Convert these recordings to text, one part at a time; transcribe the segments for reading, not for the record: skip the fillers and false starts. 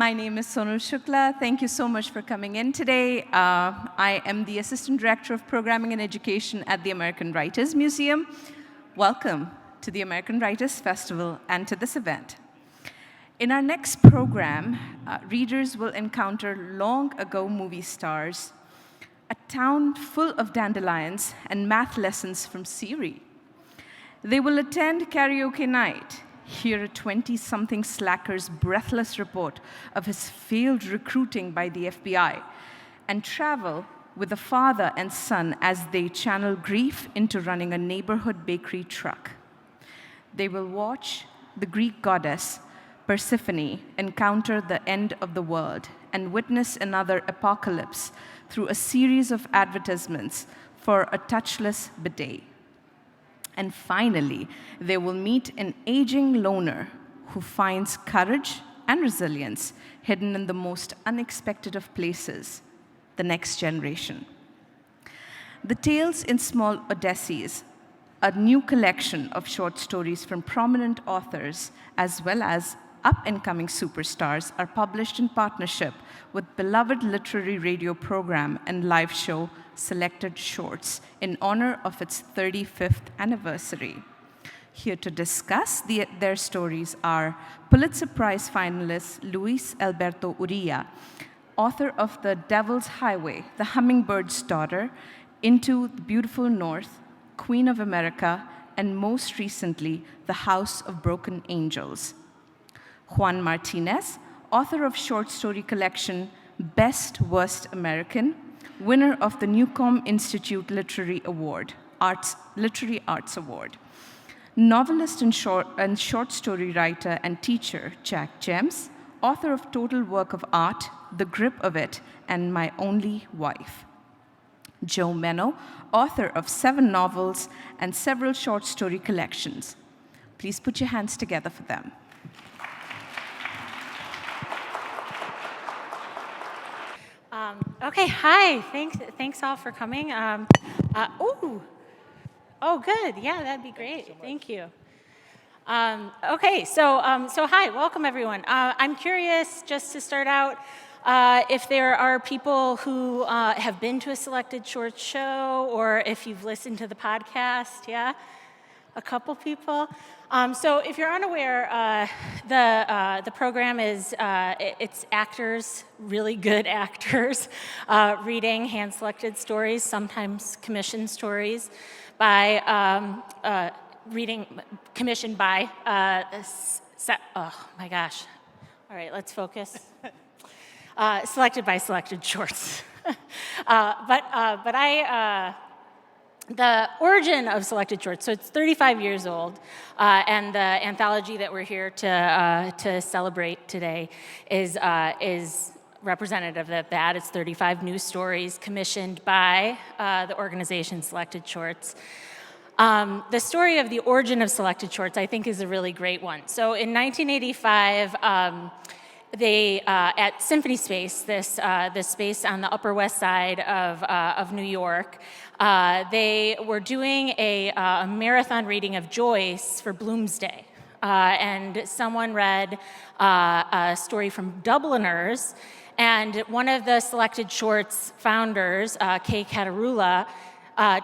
My name is Sonal Shukla. Thank you so much for coming in today. I am the Assistant Director of Programming and Education at the American Writers Museum. Welcome to the American Writers Festival and to this event. In our next program, readers will encounter long-ago movie stars, a town full of dandelions, and math lessons from Siri. They will attend karaoke night, hear a 20-something slacker's breathless report of his failed recruiting by the FBI, and travel with a father and son as they channel grief into running a neighborhood bakery truck. They will watch the Greek goddess Persephone encounter the end of the world and witness another apocalypse through a series of advertisements for a touchless bidet. And finally, they will meet an aging loner who finds courage and resilience hidden in the most unexpected of places, the next generation. The Tales in Small Odysseys, a new collection of short stories from prominent authors as well as up-and-coming superstars, are published in partnership with beloved literary radio program and live show Selected Shorts in honor of its 35th anniversary. Here to discuss their stories are Pulitzer Prize finalist Luis Alberto Urilla, author of The Devil's Highway, The Hummingbird's Daughter, Into the Beautiful North, Queen of America, and most recently, The House of Broken Angels. Juan Martinez, author of short story collection Best Worst American, winner of the Newcomb Institute Literary Arts Award. Novelist and short story writer and teacher Jack Gems, author of total work of art, The Grip of It, and My Only Wife. Joe Menno, author of 7 novels and several short story collections. Please put your hands together for them. Okay, hi. Thanks all for coming. Oh, good. Yeah, that'd be great. Thank you. Okay, so hi, welcome everyone. I'm curious, just to start out, if there are people who have been to a Selected Shorts show, or if you've listened to the podcast. Yeah, a couple people. So if you're unaware, the program is, it's actors, really good actors, reading hand-selected stories, sometimes commissioned stories, by commissioned by, oh my gosh. All right, let's focus. Selected by Selected Shorts. The origin of Selected Shorts, so it's 35 years old, and the anthology that we're here to celebrate today is representative of that. It's 35 new stories commissioned by the organization Selected Shorts. The story of the origin of Selected Shorts, I think, is a really great one. So in 1985, they at Symphony Space, this space on the Upper West Side of New York, they were doing a marathon reading of Joyce for Bloomsday, and someone read a story from Dubliners, and one of the Selected Shorts founders, Kay Catarula,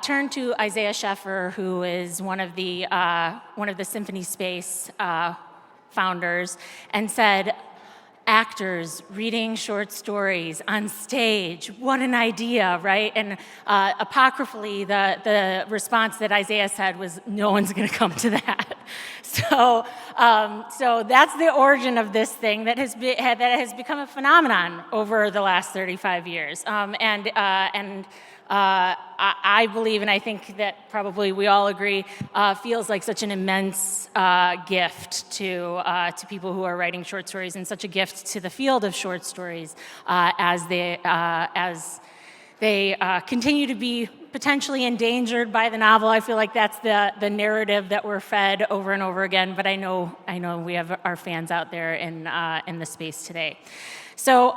turned to Isaiah Sheffer, who is one of the Symphony Space founders, and said, actors reading short stories on stage, what an idea, right? And apocryphally, the response that Isaiah said was, no one's going to come to that. So that's the origin of this thing that has become a phenomenon over the last 35 years. I believe, and I think that probably we all agree, feels like such an immense gift to people who are writing short stories, and such a gift to the field of short stories as they continue to be potentially endangered by the novel. I feel like that's the narrative that we're fed over and over again. But I know we have our fans out there in the space today. So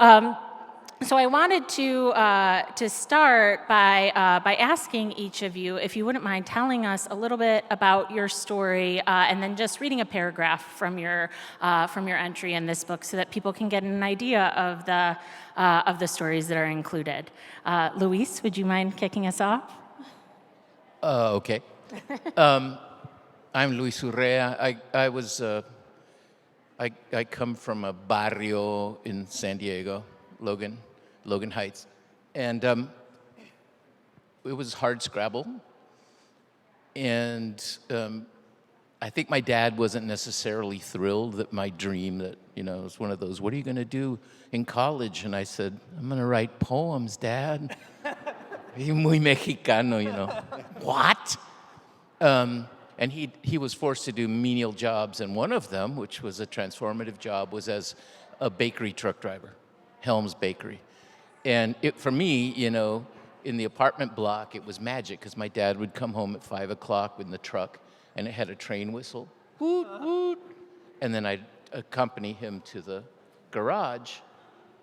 So I wanted to start by asking each of you if you wouldn't mind telling us a little bit about your story, and then just reading a paragraph from your entry in this book, so that people can get an idea of the stories that are included. Luis, would you mind kicking us off? Okay. I'm Luis Urrea. I come from a barrio in San Diego, Logan Heights, and it was hard scrabble. And I think my dad wasn't necessarily thrilled that my dream that, it was one of those, what are you going to do in college? And I said, I'm going to write poems, Dad. Muy mexicano, What? And he was forced to do menial jobs, and one of them, which was a transformative job, was as a bakery truck driver, Helm's Bakery. And for me, in the apartment block, it was magic, because my dad would come home at 5 o'clock in the truck, and it had a train whistle, woot, woot. And then I'd accompany him to the garage,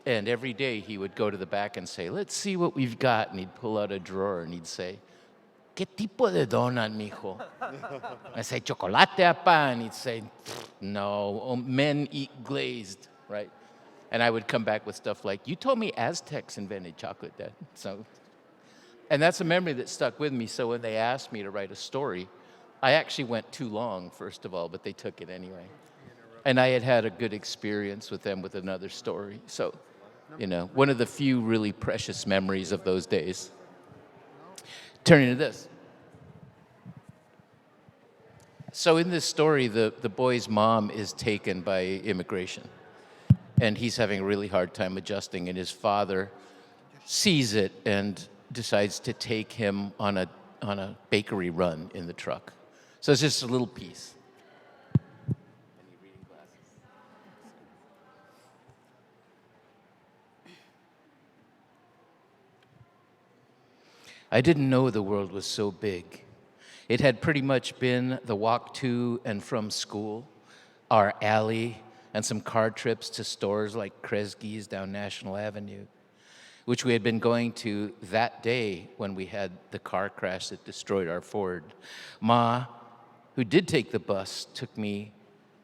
and every day he would go to the back and say, let's see what we've got. And he'd pull out a drawer, and he'd say, ¿Qué tipo de donut, mijo? I say, chocolate, apa. And he'd say, no, men eat glazed, right? And I would come back with stuff like, you told me Aztecs invented chocolate, Dad. And that's a memory that stuck with me. So when they asked me to write a story, I actually went too long, first of all, but they took it anyway. And I had a good experience with them with another story. So, one of the few really precious memories of those days. Turning to this. So in this story, the boy's mom is taken by immigration, and he's having a really hard time adjusting, and his father sees it and decides to take him on a bakery run in the truck. So it's just a little piece. I didn't know the world was so big. It had pretty much been the walk to and from school, our alley, and some car trips to stores like Kresge's down National Avenue, which we had been going to that day when we had the car crash that destroyed our Ford. Ma, who did take the bus, took me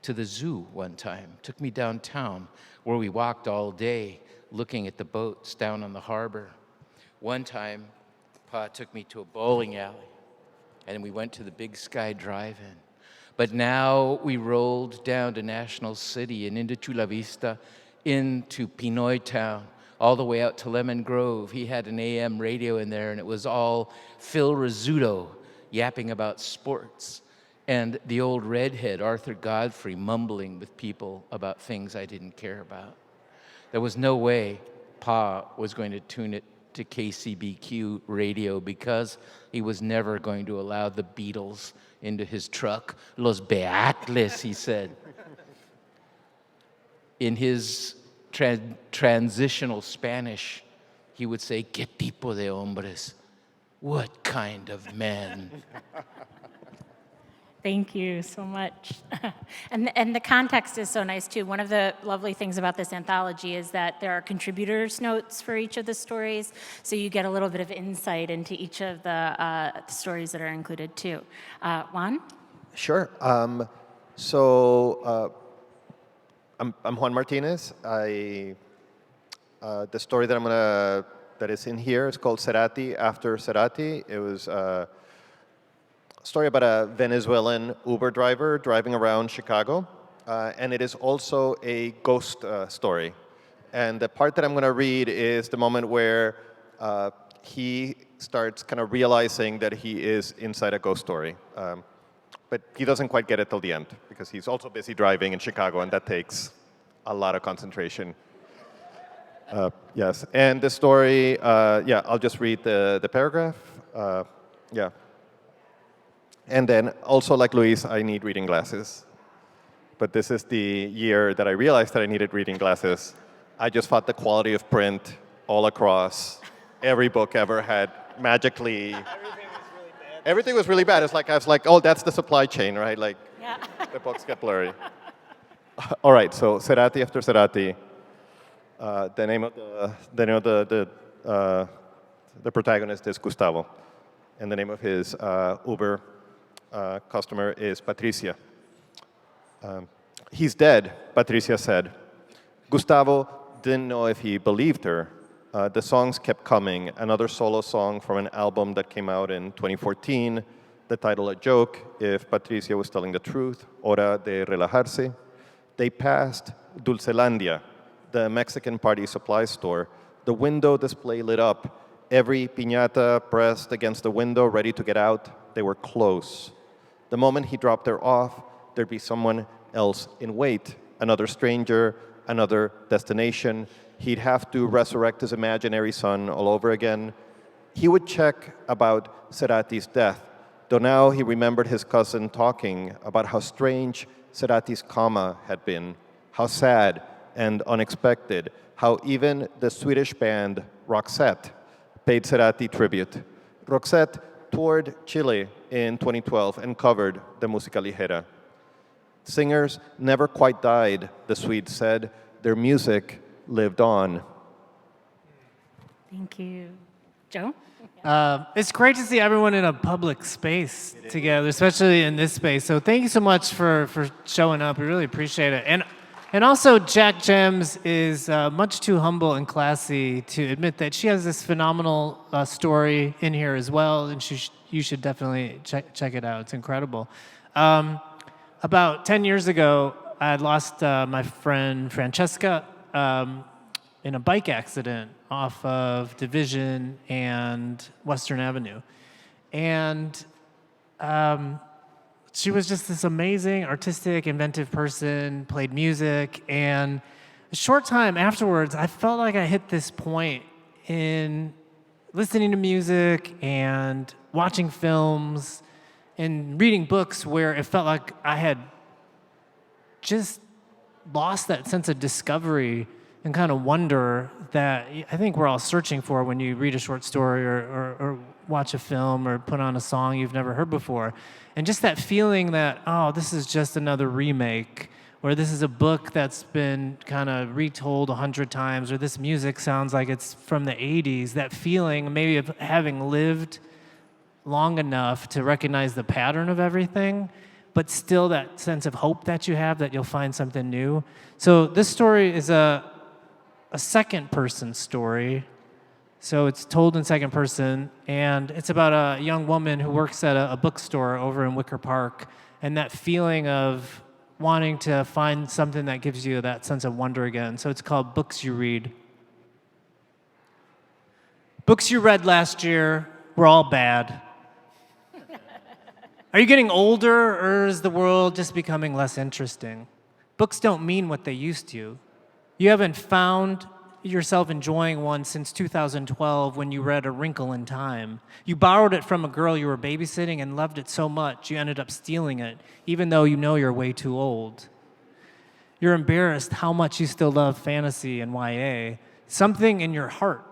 to the zoo one time, took me downtown, where we walked all day looking at the boats down on the harbor. One time, Pa took me to a bowling alley, and we went to the Big Sky Drive-In. But now we rolled down to National City and into Chula Vista, into Pinoy Town, all the way out to Lemon Grove. He had an AM radio in there, and it was all Phil Rizzuto yapping about sports, and the old redhead, Arthur Godfrey, mumbling with people about things I didn't care about. There was no way Pa was going to tune it to KCBQ radio, because he was never going to allow the Beatles into his truck. Los Beatles, he said. In his transitional Spanish, he would say, ¿Qué tipo de hombres? What kind of men? Thank you so much. And the context is so nice, too. One of the lovely things about this anthology is that there are contributors' notes for each of the stories, so you get a little bit of insight into each of the stories that are included, too. Juan? Sure. I'm Juan Martinez. The story that is in here is called Cerati After Cerati. It was story about a Venezuelan Uber driver driving around Chicago, and it is also a ghost story. And the part that I'm going to read is the moment where he starts kind of realizing that he is inside a ghost story. But he doesn't quite get it till the end, because he's also busy driving in Chicago, and that takes a lot of concentration. Yes, and the story, I'll just read the paragraph. And then, also like Luis, I need reading glasses. But this is the year that I realized that I needed reading glasses. I just thought the quality of print all across every book ever had magically... Everything was really bad. It's like, I was like, oh, that's the supply chain, right? Like, the books get blurry. All right, so Cerati After Cerati. The name of the protagonist is Gustavo, and the name of his Uber customer is Patricia. He's dead, Patricia said. Gustavo didn't know if he believed her. The songs kept coming. Another solo song from an album that came out in 2014, the title a joke, if Patricia was telling the truth, Hora de relajarse. They passed Dulcelandia, the Mexican party supply store, the window display lit up, every piñata pressed against the window, ready to get out. They were close. The moment he dropped her off, there'd be someone else in wait, another stranger, another destination. He'd have to resurrect his imaginary son all over again. He would check about Cerati's death, though now he remembered his cousin talking about how strange Cerati's coma had been, how sad and unexpected, how even the Swedish band Roxette paid Cerati tribute. Roxette toured Chile in 2012 and covered the Música Ligera. Singers never quite died, the Swedes said. Their music lived on. Thank you. Joe? It's great to see everyone in a public space together, especially in this space. So thank you so much for showing up. We really appreciate it. And also, Jack Gems is much too humble and classy to admit that she has this phenomenal story in here as well, and you should definitely check it out. It's incredible. About 10 years ago, I had lost my friend Francesca in a bike accident off of Division and Western Avenue. And she was just this amazing, artistic, inventive person, played music, and a short time afterwards, I felt like I hit this point in listening to music and watching films and reading books where it felt like I had just lost that sense of discovery and kind of wonder that I think we're all searching for when you read a short story or watch a film or put on a song you've never heard before. And just that feeling that, oh, this is just another remake, or this is a book that's been kind of retold 100 times, or this music sounds like it's from the 80s, that feeling maybe of having lived long enough to recognize the pattern of everything, but still that sense of hope that you have that you'll find something new. So this story is a second person story. So it's told in second person, and it's about a young woman who works at a bookstore over in Wicker Park, and that feeling of wanting to find something that gives you that sense of wonder again. So it's called Books You Read. Books you read last year were all bad. Are you getting older, or is the world just becoming less interesting? Books don't mean what they used to. You haven't found yourself enjoying one since 2012 when you read A Wrinkle in Time. You borrowed it from a girl you were babysitting and loved it so much you ended up stealing it, even though you know you're way too old. You're embarrassed how much you still love fantasy and YA. Something in your heart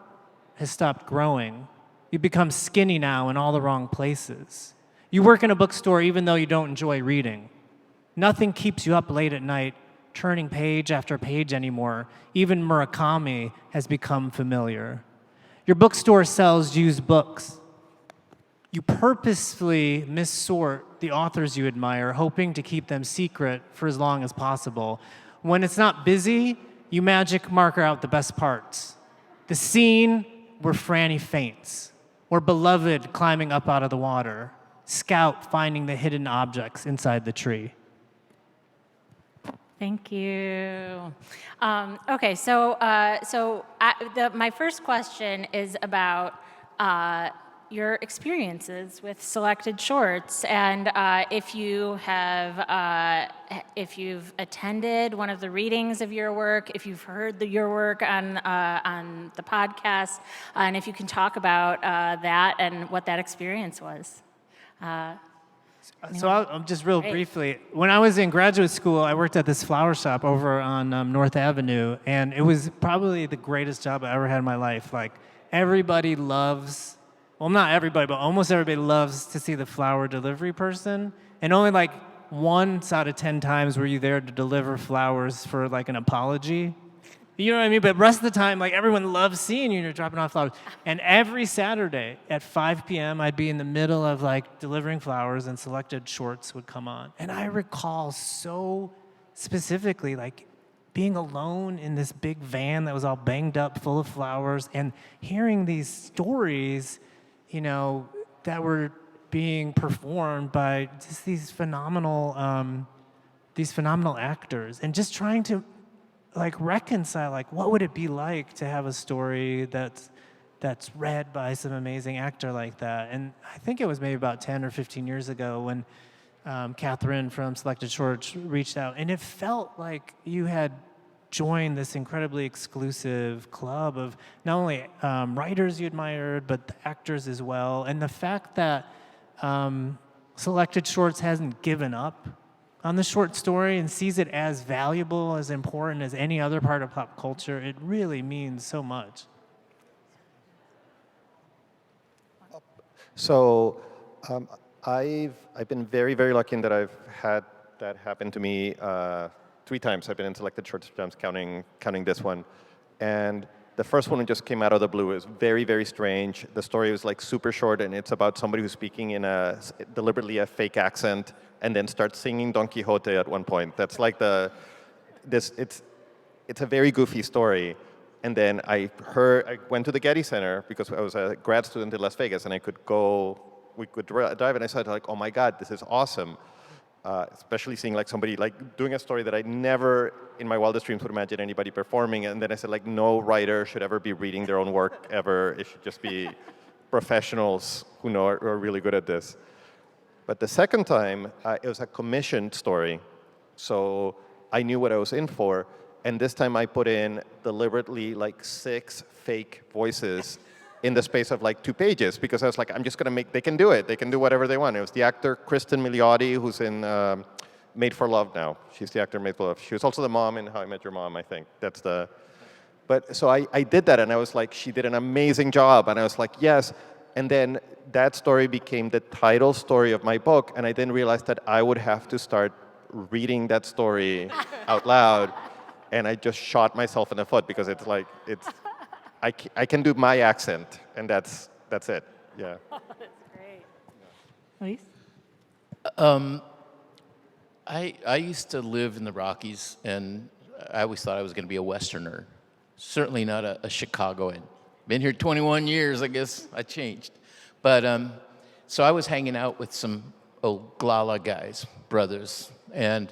has stopped growing. You've become skinny now in all the wrong places. You work in a bookstore even though you don't enjoy reading. Nothing keeps you up late at night turning page after page anymore. Even Murakami has become familiar. Your bookstore sells used books. You purposefully missort the authors you admire, hoping to keep them secret for as long as possible. When it's not busy, you magic marker out the best parts. The scene where Franny faints, or Beloved climbing up out of the water, Scout finding the hidden objects inside the tree. Thank you. Okay, so my first question is about your experiences with selected shorts, and if you've attended one of the readings of your work, if you've heard your work on the podcast, and if you can talk about that and what that experience was. So I'll just real briefly, when I was in graduate school, I worked at this flower shop over on North Avenue, and it was probably the greatest job I ever had in my life. Like, everybody loves, well, not everybody, but almost everybody loves to see the flower delivery person, and only like once out of 10 times were you there to deliver flowers for like an apology. You know what I mean? But the rest of the time, like, everyone loves seeing you and you're dropping off flowers. And every Saturday at 5 p.m., I'd be in the middle of, like, delivering flowers and selected shorts would come on. And I recall so specifically, like, being alone in this big van that was all banged up, full of flowers, and hearing these stories, you know, that were being performed by just these phenomenal actors, and just trying to, like, reconcile, like, what would it be like to have a story that's read by some amazing actor like that. And I think it was maybe about 10 or 15 years ago when Catherine from Selected Shorts reached out, and it felt like you had joined this incredibly exclusive club of not only writers you admired, but the actors as well. And the fact that Selected Shorts hasn't given up on the short story and sees it as valuable, as important as any other part of pop culture, it really means so much. So I've been very, very lucky in that I've had that happen to me 3 times. I've been in Selected Shorts times, counting this one. And the first one just came out of the blue. It was very, very strange. The story was like super short, and it's about somebody who's speaking in deliberately a fake accent and then starts singing Don Quixote at one point. That's like it's a very goofy story. And then I went to the Getty Center because I was a grad student in Las Vegas, and we could drive, and I said, like, oh my God, this is awesome. Especially seeing, like, somebody, like, doing a story that I never in my wildest dreams would imagine anybody performing. And then I said, like, no writer should ever be reading their own work ever. It should just be professionals who are really good at this. But the second time, it was a commissioned story. So I knew what I was in for. And this time I put in deliberately, like, 6 fake voices in the space of, like, 2 pages, because I was like, I'm just going to they can do it. They can do whatever they want. It was the actor Kristen Milioti, who's in Made for Love now. She's the actor in Made for Love. She was also the mom in How I Met Your Mom, I think. But so I did that, and I was like, she did an amazing job. And I was like, yes. And then that story became the title story of my book, and I then realized that I would have to start reading that story out loud. And I just shot myself in the foot, because it's like, I can do my accent, and that's it. Yeah. Oh, that's great. Luis? I used to live in the Rockies, and I always thought I was going to be a Westerner. Certainly not a Chicagoan. Been here 21 years, I guess I changed. But so I was hanging out with some Oglala guys, brothers, and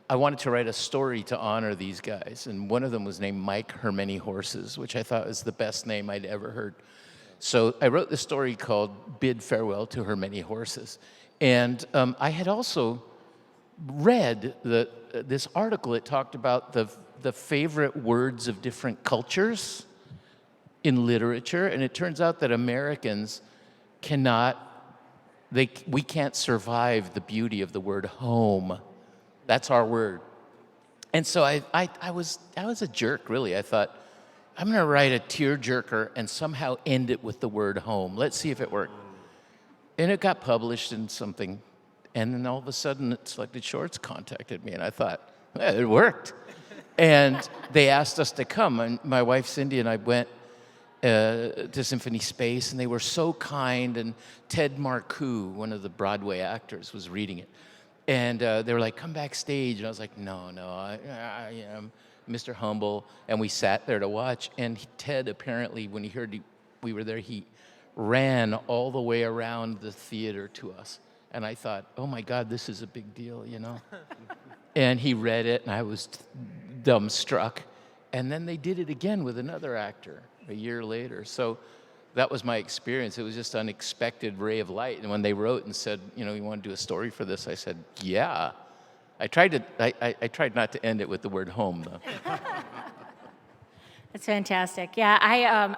I wanted to write a story to honor these guys, and one of them was named Mike Her Many Horses, which I thought was the best name I'd ever heard. So I wrote this story called Bid Farewell to Her Many Horses. And I had also read this article that talked about the favorite words of different cultures in literature, and it turns out that Americans we can't survive the beauty of the word home. That's our word. And so I was a jerk, really. I thought, I'm going to write a tearjerker and somehow end it with the word home. Let's see if it worked. And it got published in something. And then all of a sudden, Selected Shorts contacted me. And I thought, it worked. And they asked us to come. And my wife, Cindy, and I went to Symphony Space. And they were so kind. And Ted Marcoux, one of the Broadway actors, was reading it. And they were like, come backstage. And I was like, no, I'm Mr. Humble. And we sat there to watch. And Ted, apparently, when he heard we were there, he ran all the way around the theater to us. And I thought, oh, my God, this is a big deal, you know? And he read it, and I was dumbstruck. And then they did it again with another actor a year later. So that was my experience. It was just an unexpected ray of light. And when they wrote and said, you want to do a story for this, I said, yeah. I tried not to end it with the word home, though. That's fantastic. Yeah,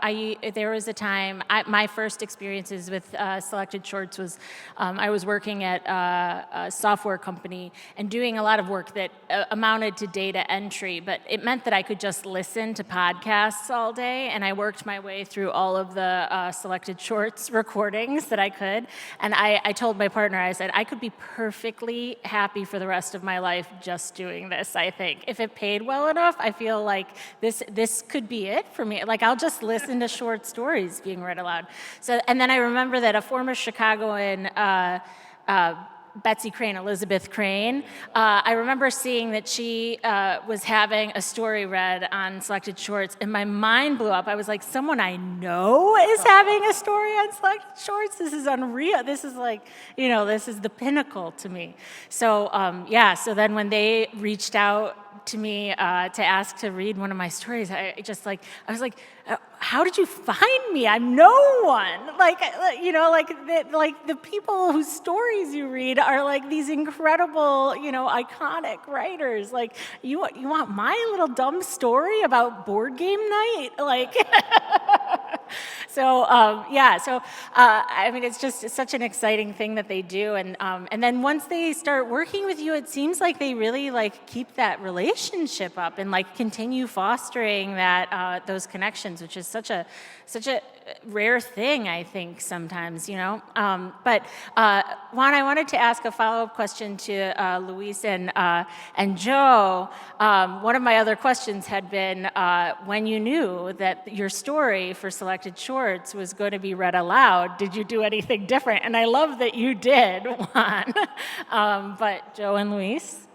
there was a time, my first experiences with selected shorts was I was working at a software company and doing a lot of work that amounted to data entry, but it meant that I could just listen to podcasts all day, and I worked my way through all of the selected shorts recordings that I could, and I told my partner, I said, I could be perfectly happy for the rest of my life just doing this, I think. If it paid well enough, I feel like this could be it for me. Like, I'll just listen to short stories being read aloud. So, and then I remember that a former Chicagoan, Betsy Crane, Elizabeth Crane, I remember seeing that she was having a story read on selected shorts, and my mind blew up. I was like, someone I know is having a story on selected shorts? This is unreal. This is like, this is the pinnacle to me. So, so then when they reached out to me to ask to read one of my stories, I was like, how did you find me? I'm no one. Like the people whose stories you read are like these incredible, iconic writers. Like, you want my little dumb story about board game night? Like, I mean, it's such an exciting thing that they do, and then once they start working with you, it seems like they really like keep that relationship up and like continue fostering that those connections, which is such a rare thing, I think, sometimes, But Juan, I wanted to ask a follow-up question to Luis and Joe. One of my other questions had been, when you knew that your story for selected shorts was going to be read aloud, did you do anything different? And I love that you did, Juan. But Joe and Luis?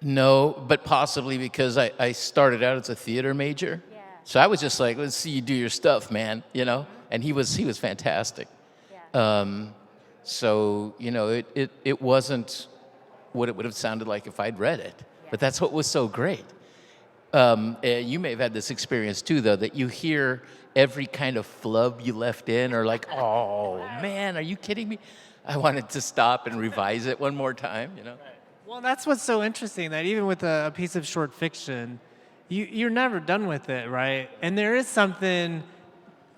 No, but possibly because I started out as a theater major. Yeah. So I was just like, let's see you do your stuff, man, And he was fantastic. Yeah. So, it wasn't what it would have sounded like if I'd read it. Yeah. But that's what was so great. You may have had this experience too, though, that you hear every kind of flub you left in, or like, oh, man, are you kidding me? I wanted to stop and revise it one more time, Right. Well, that's what's so interesting, that even with a piece of short fiction, you're never done with it, right? And there is something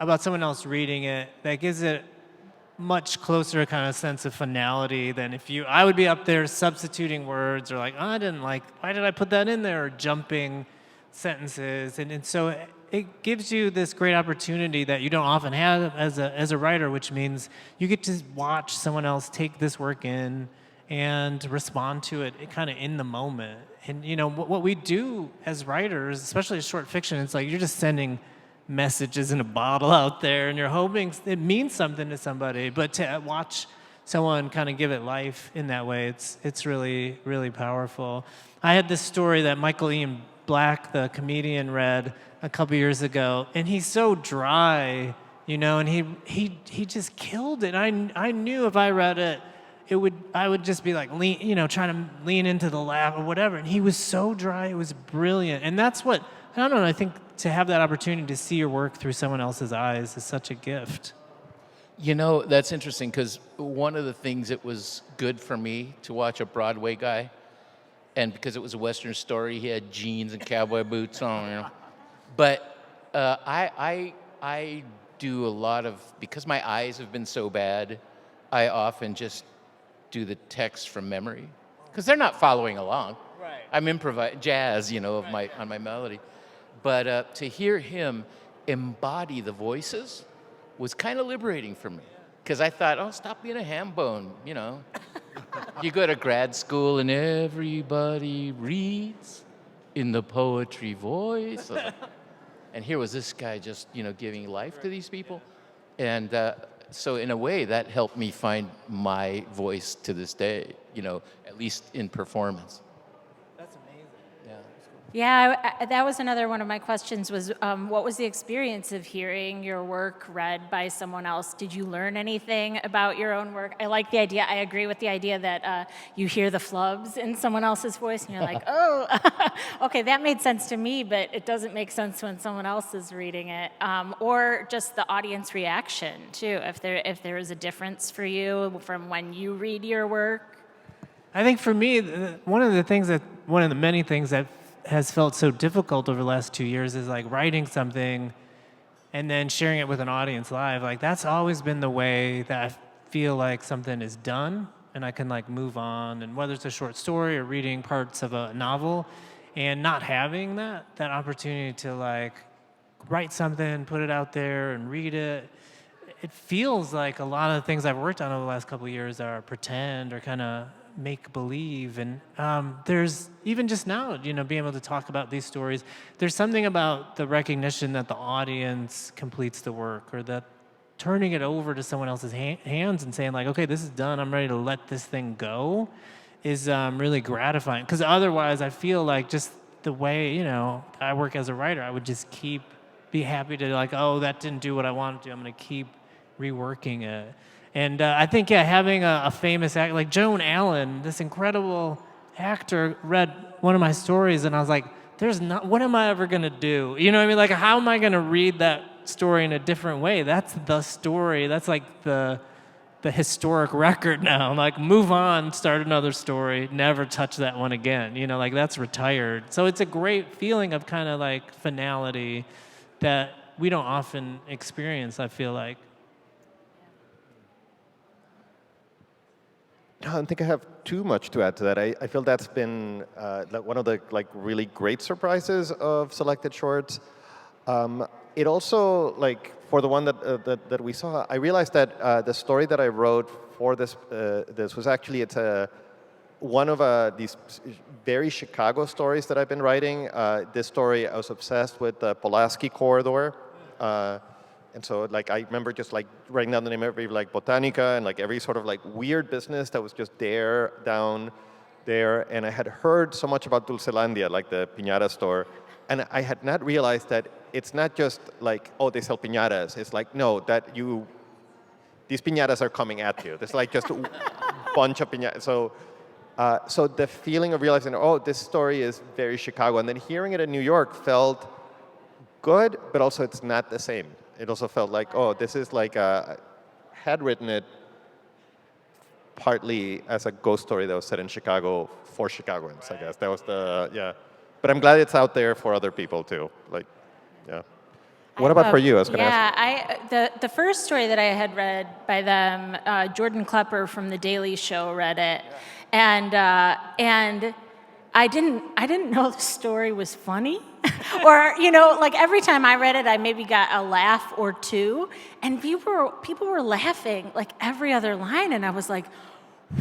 about someone else reading it that gives it much closer kind of sense of finality than I would be up there substituting words, or like, oh, why did I put that in there, or jumping sentences. And so it gives you this great opportunity that you don't often have as a writer, which means you get to watch someone else take this work in and respond to it kind of in the moment. And what we do as writers, especially short fiction, it's like you're just sending messages in a bottle out there, and you're hoping it means something to somebody. But to watch someone kind of give it life in that way, it's really, really powerful. I had this story that Michael Ian Black, the comedian, read a couple years ago, and he's so dry, and he just killed it. I knew if I read it, I would just be like, trying to lean into the laugh or whatever. And he was so dry, it was brilliant. And that's what, I don't know, I think to have that opportunity to see your work through someone else's eyes is such a gift. That's interesting, because one of the things that was good for me to watch a Broadway guy, and because it was a Western story, he had jeans and cowboy boots on, But I do a lot of, because my eyes have been so bad, I often just do the text from memory, because they're not following along. Right. I'm improvising jazz, on my melody. But to hear him embody the voices was kind of liberating for me, because I thought, oh, stop being a ham bone, You go to grad school and everybody reads in the poetry voice. And here was this guy just, giving life to these people. And so in a way, that helped me find my voice to this day, at least in performance. That's amazing. Yeah. Yeah, that was another one of my questions was, what was the experience of hearing your work read by someone else? Did you learn anything about your own work? I like the idea. I agree with the idea that you hear the flubs in someone else's voice, and you're like, oh, okay, that made sense to me, but it doesn't make sense when someone else is reading it. Or just the audience reaction, too, if there is a difference for you from when you read your work. I think for me, one of the many things that has felt so difficult over the last 2 years is like writing something and then sharing it with an audience live. Like that's always been the way that I feel like something is done and I can like move on. And whether it's a short story or reading parts of a novel, and not having that opportunity to like write something, put it out there and read it, it feels like a lot of the things I've worked on over the last couple of years are pretend or kind of make believe. And there's even just now, being able to talk about these stories, there's something about the recognition that the audience completes the work, or that turning it over to someone else's hands and saying like, okay, this is done, I'm ready to let this thing go, is really gratifying. Because otherwise I feel like just the way, I work as a writer, I would just be happy to like, oh, that didn't do what I wanted to, I'm gonna keep reworking it. And I think, having a famous actor like Joan Allen, this incredible actor, read one of my stories, and I was like, what am I ever gonna do? You know what I mean? Like, how am I gonna read that story in a different way? That's the story. That's like the historic record now. Like, move on, start another story, never touch that one again. Like that's retired. So it's a great feeling of kind of like finality that we don't often experience, I feel like. I don't think I have too much to add to that. I feel that's been one of the like really great surprises of selected shorts. It also, like for the one that we saw, I realized that the story that I wrote for this was actually one of these very Chicago stories that I've been writing. This story, I was obsessed with the Pulaski corridor. And so, like, I remember just like writing down the name of every like botanica and like every sort of like weird business that was just down there. And I had heard so much about Dulcelandia, like the piñata store, and I had not realized that it's not just like, oh, they sell piñatas. It's like, no, these piñatas are coming at you. There's like just a bunch of piñatas. So the feeling of realizing, oh, this story is very Chicago, and then hearing it in New York felt good, but also it's not the same. It also felt like, oh, this is like had written it partly as a ghost story that was set in Chicago for Chicagoans, I guess. That was But I'm glad it's out there for other people too. Like, yeah. What about for you? I was going to ask. The first story that I had read by them, Jordan Klepper from The Daily Show read it, and I didn't know the story was funny. Or, like every time I read it, I maybe got a laugh or two, and people were laughing like every other line, and I was like,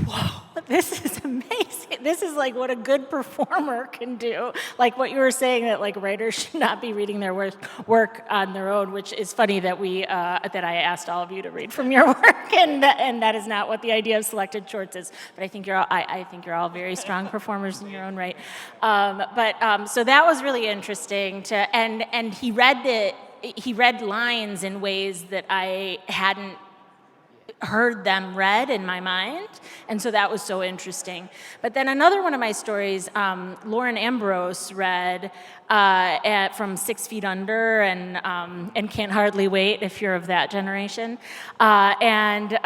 whoa, this is amazing. This is like what a good performer can do. Like what you were saying, that like writers should not be reading their work on their own, which is funny that that I asked all of you to read from your work, and that is not what the idea of selected shorts is. But I think you're all very strong performers in your own right. So that was really interesting and he read lines in ways that I hadn't heard them read in my mind, and so that was so interesting. But then another one of my stories, Lauren Ambrose read from 6 Feet Under and Can't Hardly Wait, if you're of that generation, and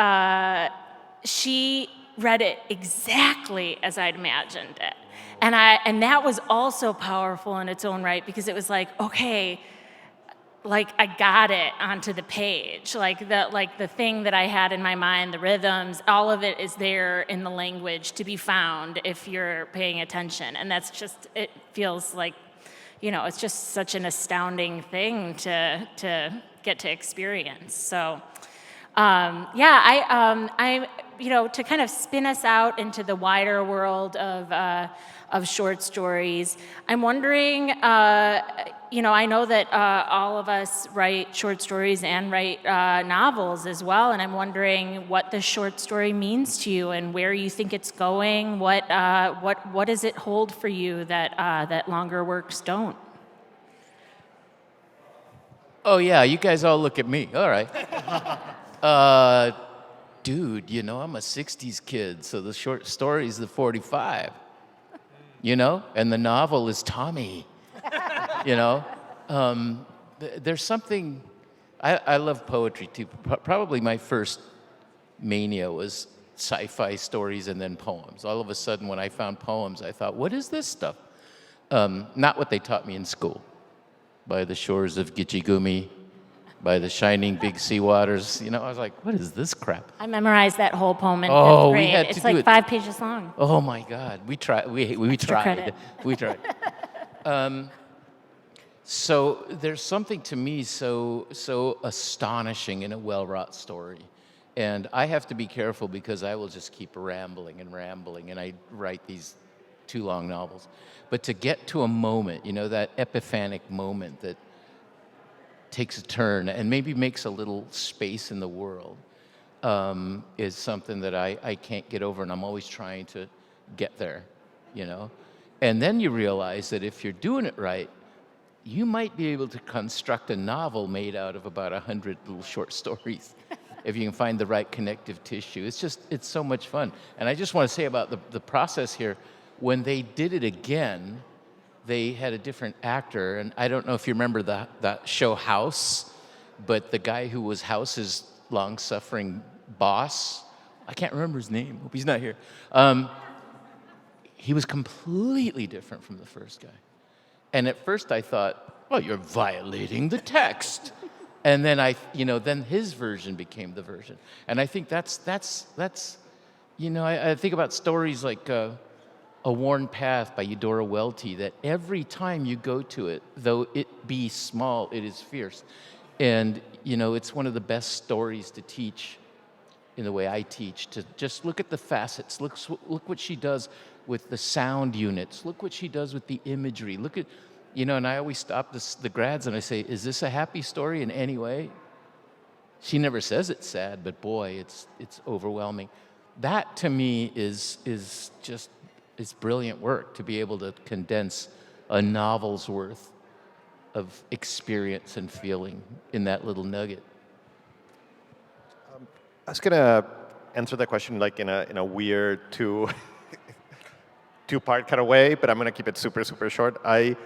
she read it exactly as I'd imagined it, and that was also powerful in its own right, because it was like, okay, like I got it onto the page, like the thing that I had in my mind, the rhythms, all of it is there in the language to be found if you're paying attention. And that's just, it feels like, it's just such an astounding thing to get to experience. So, I to kind of spin us out into the wider world of short stories, I'm wondering, I know that all of us write short stories and write novels as well, and I'm wondering what the short story means to you and where you think it's going. What does it hold for you that longer works don't? Oh yeah, you guys all look at me. All right. Dude, I'm a 60s kid, so the short story is the 45. And the novel is Tommy. There's something, I love poetry too. Probably my first mania was sci-fi stories and then poems. All of a sudden when I found poems, I thought, what is this stuff? Not what they taught me in school. By the shores of Gitchigumi, by the shining big sea waters. You know, I was like, what is this crap? I memorized that whole poem in Oh, fifth we grade. had to It's do like it. 5 pages long. Oh my God, we tried. We tried. credit. We tried. So there's something to me so astonishing in a well-wrought story, and I have to be careful because I will just keep rambling, and I write these too long novels. But to get to a moment, you know, that epiphanic moment that takes a turn and maybe makes a little space in the world, is something that I can't get over, and I'm always trying to get there, you know? And then you realize that if you're doing it right, you might be able to construct a novel made out of about 100 little short stories if you can find the right connective tissue. It's so much fun. And I just want to say about the process here, when they did it again, they had a different actor, and I don't know if you remember that show House, but the guy who was House's long-suffering boss, I can't remember his name, hope he's not here. He was completely different from the first guy. And at first I thought, well, you're violating the text. And then then his version became the version. And I think that's you know, I think about stories like A Worn Path by Eudora Welty, that every time you go to it, though it be small, it is fierce. And, you know, it's one of the best stories to teach in the way I teach, to just look at the facets, look what she does with the sound units, look what she does with the imagery, look at, you know, and I always stop the grads and I say, is this a happy story in any way? She never says it's sad, but boy, it's overwhelming. That to me is just, it's brilliant work to be able to condense a novel's worth of experience and feeling in that little nugget. I was gonna answer that question like in a weird two-part kind of way, but I'm gonna keep it super, super short. I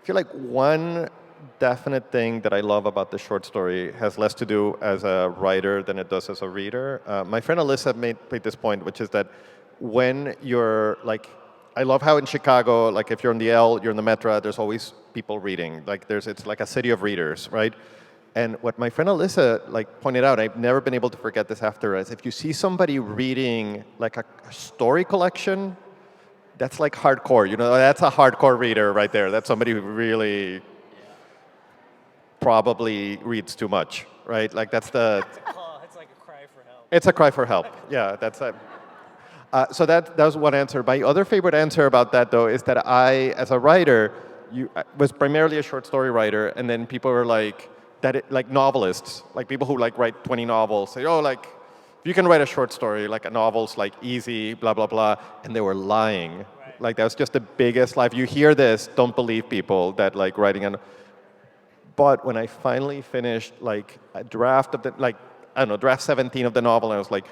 feel like one definite thing that I love about the short story has less to do as a writer than it does as a reader. My friend Alyssa made this point, which is that when you're like, I love how in Chicago, like if you're on the L, you're in the Metro, there's always people reading. Like it's like a city of readers, right? And what my friend Alyssa like pointed out, I've never been able to forget this after, is if you see somebody reading like a story collection, that's like hardcore. You know, that's a hardcore reader right there. That's somebody who really probably reads too much, right? Like that's the. It's like a cry for help. It's a cry for help. Yeah, that's it. So that was one answer. My other favorite answer about that, though, is that I, as a writer, I was primarily a short story writer, and then people were like, like novelists, like people who like write 20 novels, say, oh, like, if you can write a short story, like a novel's like easy, blah, blah, blah, and they were lying. Right. Like that was just the biggest lie. If you hear this, don't believe people that like writing But when I finally finished like a draft of draft 17 of the novel, and I was like,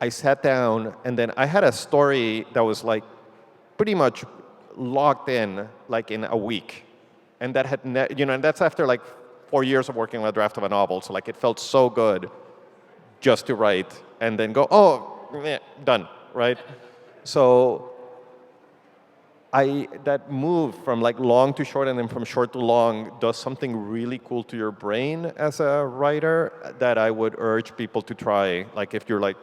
I sat down, and then I had a story that was like pretty much locked in like in a week. And that had, and that's after like 4 years of working on a draft of a novel. So like it felt so good just to write and then go, done, right? So that move from like long to short and then from short to long does something really cool to your brain as a writer that I would urge people to try. Like if you're like,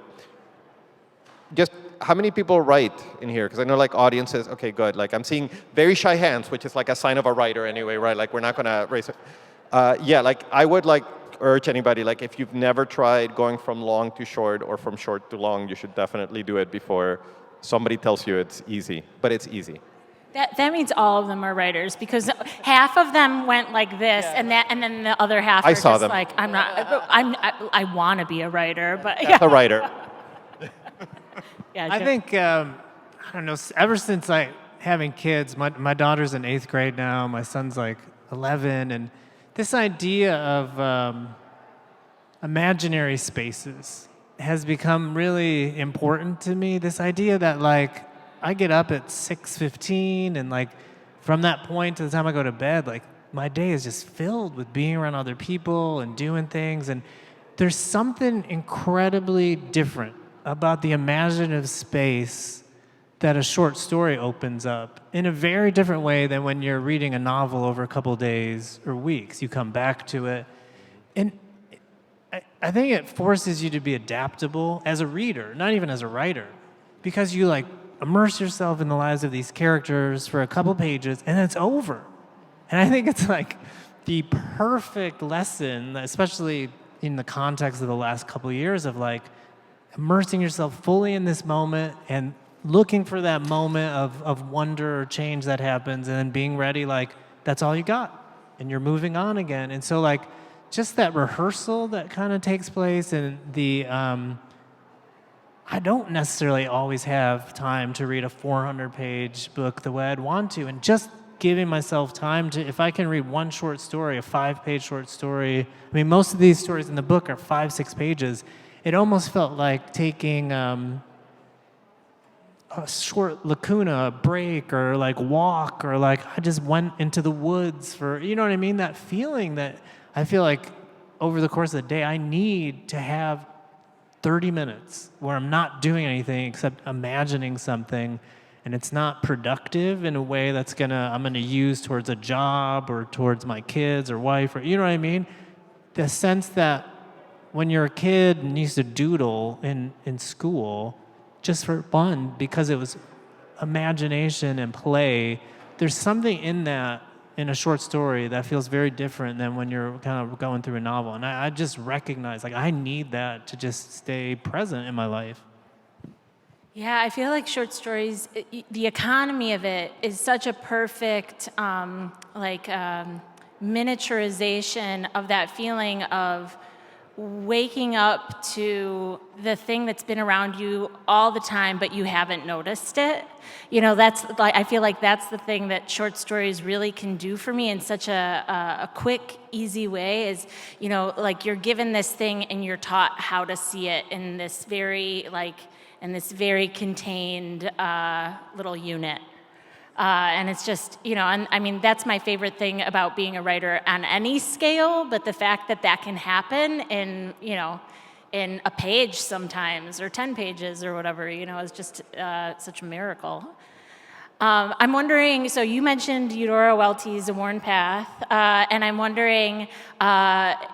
just how many people write in here? Because I know like audiences, okay, good. Like I'm seeing very shy hands, which is like a sign of a writer anyway, right? Like we're not gonna raise it. Yeah, like I would like urge anybody, like if you've never tried going from long to short or from short to long, you should definitely do it before somebody tells you it's easy, but it's easy. That means all of them are writers, because half of them went like this, and then the other half are I saw just them. like, I want to be a writer, but That's a writer. Yeah, I think, I don't know, ever since having kids, my daughter's in 8th grade now, my son's like 11, and this idea of imaginary spaces has become really important to me. This idea that like, I get up at 6:15, and like from that point to the time I go to bed, like my day is just filled with being around other people and doing things. And there's something incredibly different about the imaginative space that a short story opens up in a very different way than when you're reading a novel over a couple days or weeks. You come back to it. And I think it forces you to be adaptable as a reader, not even as a writer, because you like immerse yourself in the lives of these characters for a couple pages and it's over. And I think it's like the perfect lesson, especially in the context of the last couple of years, of like immersing yourself fully in this moment and looking for that moment of wonder or change that happens, and then being ready, like that's all you got and you're moving on again. And so like just that rehearsal that kind of takes place, and the I don't necessarily always have time to read a 400-page book the way I'd want to, and just giving myself time to, if I can read one short story, a 5-page short story. I mean, most of these stories in the book are 5-6 pages. It almost felt like taking a short lacuna, a break, or like walk, or like I just went into the woods for, you know what I mean? That feeling that I feel like over the course of the day, I need to have 30 minutes where I'm not doing anything except imagining something, and it's not productive in a way that's I'm gonna use towards a job or towards my kids or wife, or you know what I mean? The sense that when you're a kid and used to doodle in school just for fun because it was imagination and play, there's something in that in a short story that feels very different than when you're kind of going through a novel. And I just recognize, like, I need that to just stay present in my life. Yeah, I feel like short stories, the economy of it is such a perfect miniaturization of that feeling of waking up to the thing that's been around you all the time, but you haven't noticed it. You know, that's like, I feel like that's the thing that short stories really can do for me in such a quick, easy way, is, you know, like you're given this thing and you're taught how to see it in this very contained little unit. And it's just, you know, and I mean, that's my favorite thing about being a writer on any scale, but the fact that that can happen in, you know, in a page sometimes, or 10 pages or whatever, you know, is just such a miracle. I'm wondering, so you mentioned Eudora Welty's A Worn Path, and I'm wondering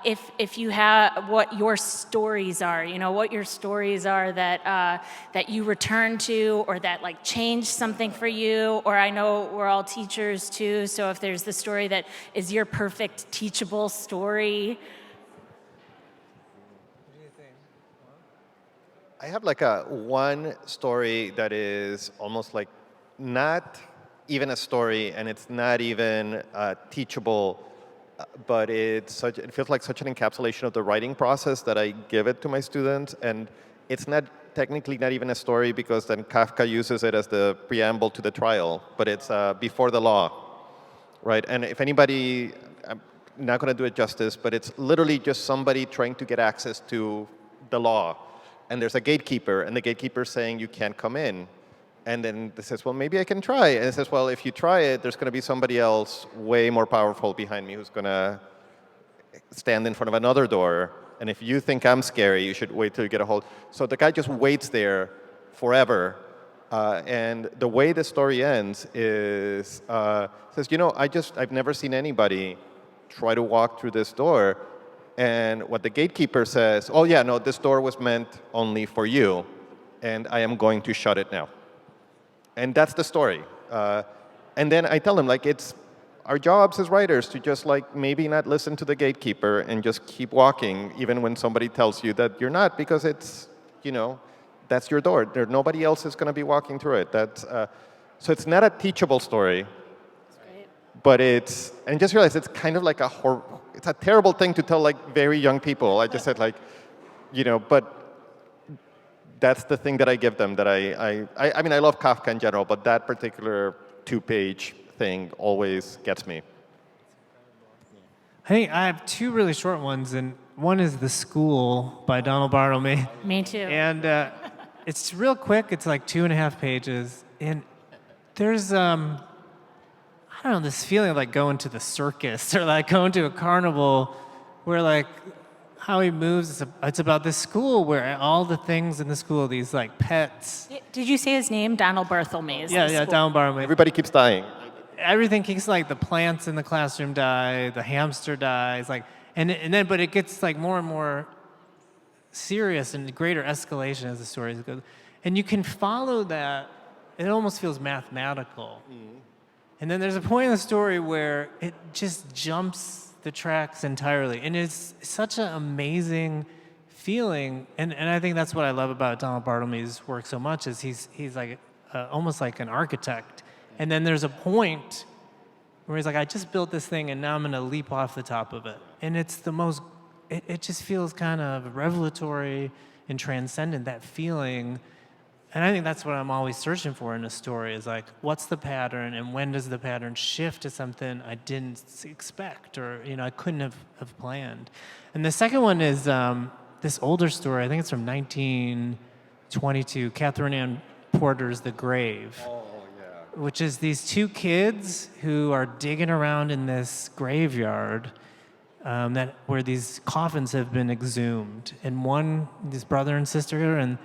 if you have, what your stories are, you know, what your stories are that you return to, or that like change something for you, or I know we're all teachers too, so if there's the story that is your perfect teachable story. I have like one story that is almost like not even a story, and it's not even teachable, but it feels like such an encapsulation of the writing process that I give it to my students. And it's not technically not even a story, because then Kafka uses it as the preamble to the trial, but it's Before the Law, right? And if anybody, I'm not going to do it justice, but it's literally just somebody trying to get access to the law. And there's a gatekeeper, and the gatekeeper's saying, you can't come in. And then it says, well, maybe I can try. And it says, well, if you try it, there's going to be somebody else way more powerful behind me who's going to stand in front of another door. And if you think I'm scary, you should wait till you get a hold. So the guy just waits there forever. And the way the story ends is, says, you know, I've never seen anybody try to walk through this door. And what the gatekeeper says, oh, yeah, no, this door was meant only for you, and I am going to shut it now. And that's the story. And then I tell them, like, it's our jobs as writers to just, like, maybe not listen to the gatekeeper and just keep walking, even when somebody tells you that you're not, because it's, you know, that's your door. Nobody else is going to be walking through it. So it's not a teachable story. But and just realize it's kind of like it's a terrible thing to tell, like, very young people. I just said, like, you know, but that's the thing that I give them, that I mean, I love Kafka in general, but that particular 2-page thing always gets me. I think I have 2 really short ones, and one is The School by Donald Bartleby. Me too. And it's real quick. It's like 2.5 pages. And there's, I don't know, this feeling of like going to the circus or like going to a carnival where like how he moves. It's about this school where all the things in the school, these like pets. Did you say his name? Donald Barthelme. Yeah, Down Barthelme. Everybody keeps dying. Everything keeps like the plants in the classroom die, the hamster dies, like, and then but it gets like more and more serious and greater escalation as the story goes, and you can follow that. It almost feels mathematical, and then there's a point in the story where it just jumps the tracks entirely, and it's such an amazing feeling, and I think that's what I love about Donald Barthelme's work so much is he's like almost like an architect. And then there's a point where he's like, I just built this thing and now I'm gonna leap off the top of it. And it's the most, it just feels kind of revelatory and transcendent, that feeling. And I think that's what I'm always searching for in a story is like, what's the pattern and when does the pattern shift to something I didn't expect or, I couldn't have planned. And the second one is this older story, I think it's from 1922, Catherine Ann Porter's The Grave. Which is these two kids who are digging around in this graveyard where these coffins have been exhumed. And this brother and sister, and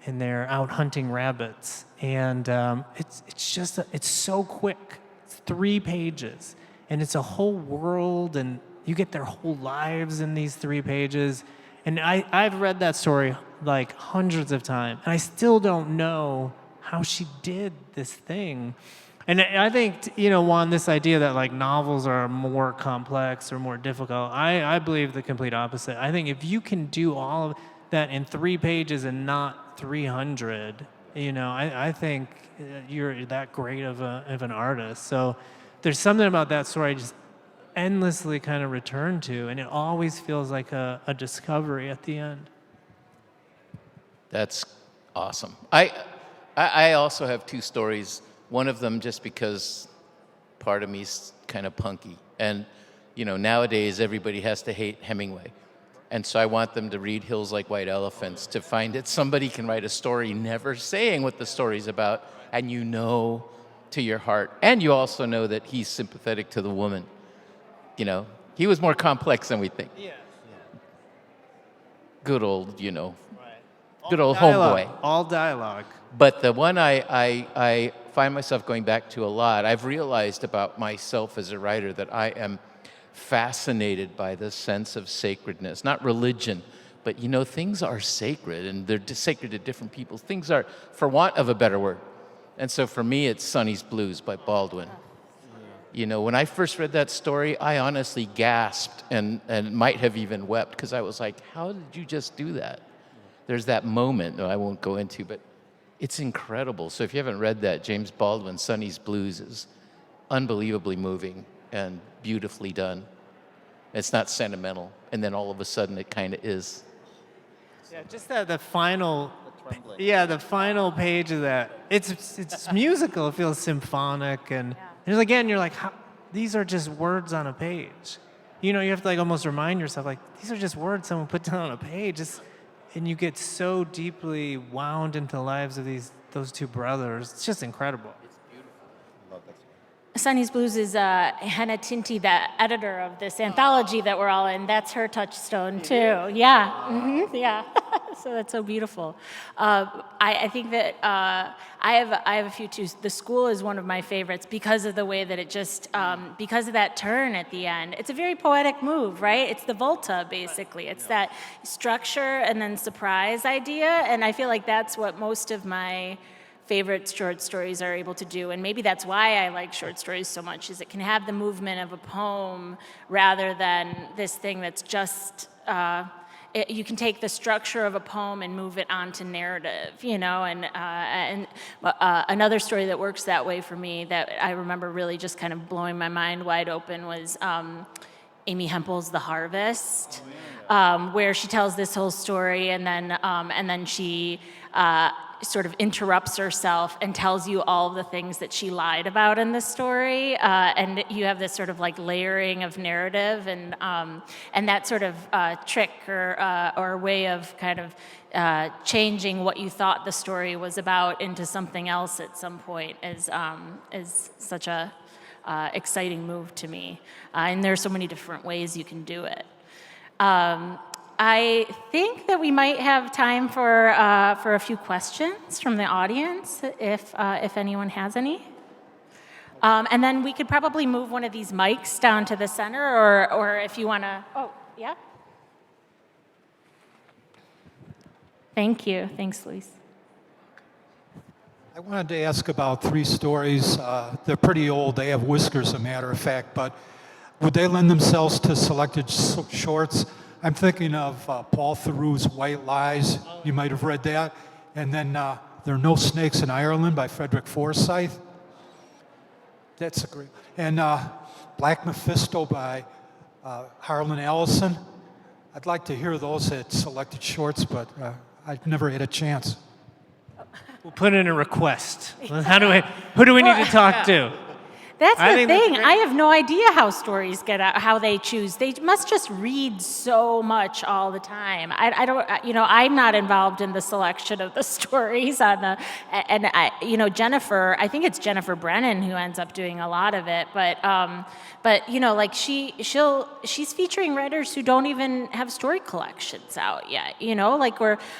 they're out hunting rabbits. And it's so quick. It's 3 pages. And it's a whole world, and you get their whole lives in these 3 pages. And I've read that story like hundreds of times, and I still don't know how she did this thing. And I think, Juan, this idea that like novels are more complex or more difficult, I believe the complete opposite. I think if you can do all of that in 3 pages and not 300, I think you're that great of an artist. So there's something about that story I just endlessly kind of return to, and it always feels like a discovery at the end. That's awesome. I also have 2 stories. One of them just because part of me's kind of punky. And, nowadays everybody has to hate Hemingway. And so I want them to read Hills Like White Elephants to find that somebody can write a story never saying what the story's about, and to your heart. And you also know that he's sympathetic to the woman. He was more complex than we think. Yeah. Good old, good old Dialogue, homeboy. all dialogue. But the one I find myself going back to a lot, I've realized about myself as a writer that I am fascinated by this sense of sacredness. Not religion, but things are sacred, and they're sacred to different people. Things are, for want of a better word. And so for me, it's Sonny's Blues by Baldwin. When I first read that story, I honestly gasped and might have even wept because I was like, how did you just do that? There's that moment that I won't go into, but it's incredible. So if you haven't read that, James Baldwin, Sonny's Blues is unbelievably moving and beautifully done. It's not sentimental, and then all of a sudden it kind of is. Yeah, just the final page of that. It's musical. It feels symphonic, and again, you're like, these are just words on a page. You have to like almost remind yourself, like, these are just words someone put down on a page. And you get so deeply wound into the lives of those 2 brothers. It's just incredible. It's beautiful. I love that. Sonny's Blues is Hannah Tinty, the editor of this anthology that we're all in. That's her touchstone too. Yeah, yeah. So that's so beautiful. I think that I have a few too. The School is one of my favorites because of the way that it just because of that turn at the end. It's a very poetic move, right? It's the volta basically. It's that structure and then surprise idea, and I feel like that's what most of my favorite short stories are able to do, and maybe that's why I like short stories so much, is it can have the movement of a poem rather than this thing that's just, you can take the structure of a poem and move it onto narrative, and another story that works that way for me that I remember really just kind of blowing my mind wide open was Amy Hempel's The Harvest, where she tells this whole story and then she sort of interrupts herself and tells you all of the things that she lied about in the story, and you have this sort of like layering of narrative, and that sort of trick or way of kind of changing what you thought the story was about into something else at some point is such a exciting move to me, and there are so many different ways you can do it. I think that we might have time for a few questions from the audience, if anyone has any. And then we could probably move one of these mics down to the center, or if you want to. Oh, yeah. Thank you. Thanks, Luis. I wanted to ask about 3 stories. They're pretty old. They have whiskers, as a matter of fact, but would they lend themselves to selected shorts? I'm thinking of Paul Theroux's White Lies. You might have read that. And then There Are No Snakes in Ireland by Frederick Forsyth. That's a great. And Black Mephisto by Harlan Ellison. I'd like to hear those at selected shorts, but I've never had a chance. We'll put in a request. Who do we need to talk to? That's the think that's thing. great. I have no idea how stories get out, how they choose. They must just read so much all the time. I don't, I'm not involved in the selection of the stories on the, Jennifer. I think it's Jennifer Brennan who ends up doing a lot of it. But like she's featuring writers who don't even have story collections out yet.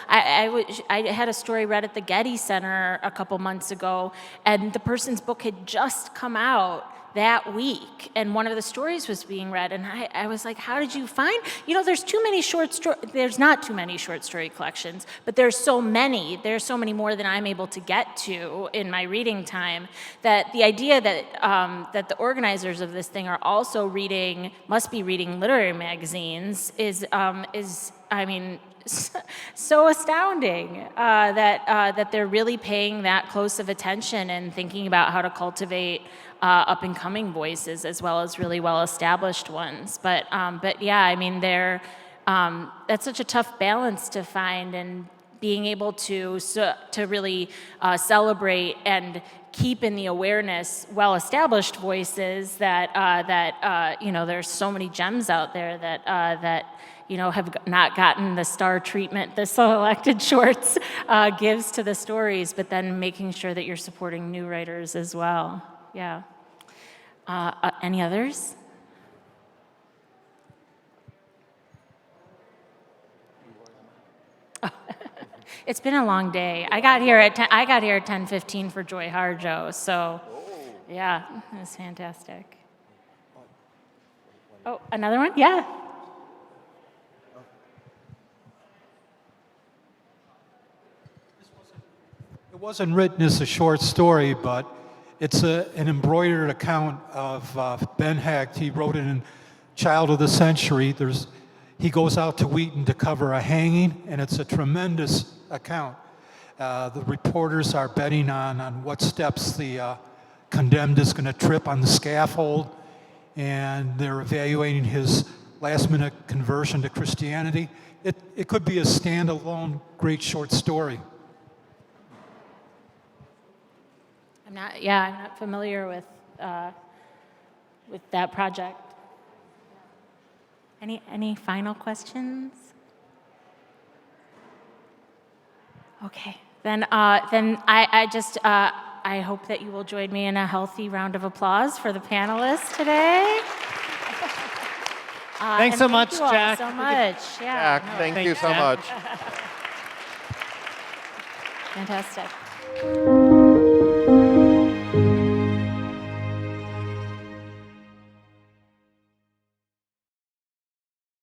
I had a story read at the Getty Center a couple months ago, and the person's book had just come out that week, and one of the stories was being read, and I was like, how did you find, there's there's not too many short story collections, but there's so many more than I'm able to get to in my reading time, that the idea that the organizers of this thing are also must be reading literary magazines is so astounding that they're really paying that close of attention and thinking about how to cultivate up-and-coming voices as well as really well-established ones. But yeah, that's such a tough balance to find, and being able to really celebrate and keep in the awareness well-established voices that there's so many gems out there that have not gotten the star treatment the selected shorts gives to the stories, but then making sure that you're supporting new writers as well. Yeah. Any others? It's been a long day. I got here at 10:15 for Joy Harjo, so yeah, it was fantastic. Oh, another one? Yeah. It wasn't written as a short story, but it's an embroidered account of Ben Hecht. He wrote it in Child of the Century. He goes out to Wheaton to cover a hanging, and it's a tremendous account. The reporters are betting on what steps the condemned is going to trip on the scaffold, and they're evaluating his last-minute conversion to Christianity. It could be a standalone great short story. I'm not familiar with that project. Any final questions? Okay, then I hope that you will join me in a healthy round of applause for the panelists today. Thanks so much, thank you all Jack. so much. Yeah, Jack, thank you so Jack. much. fantastic.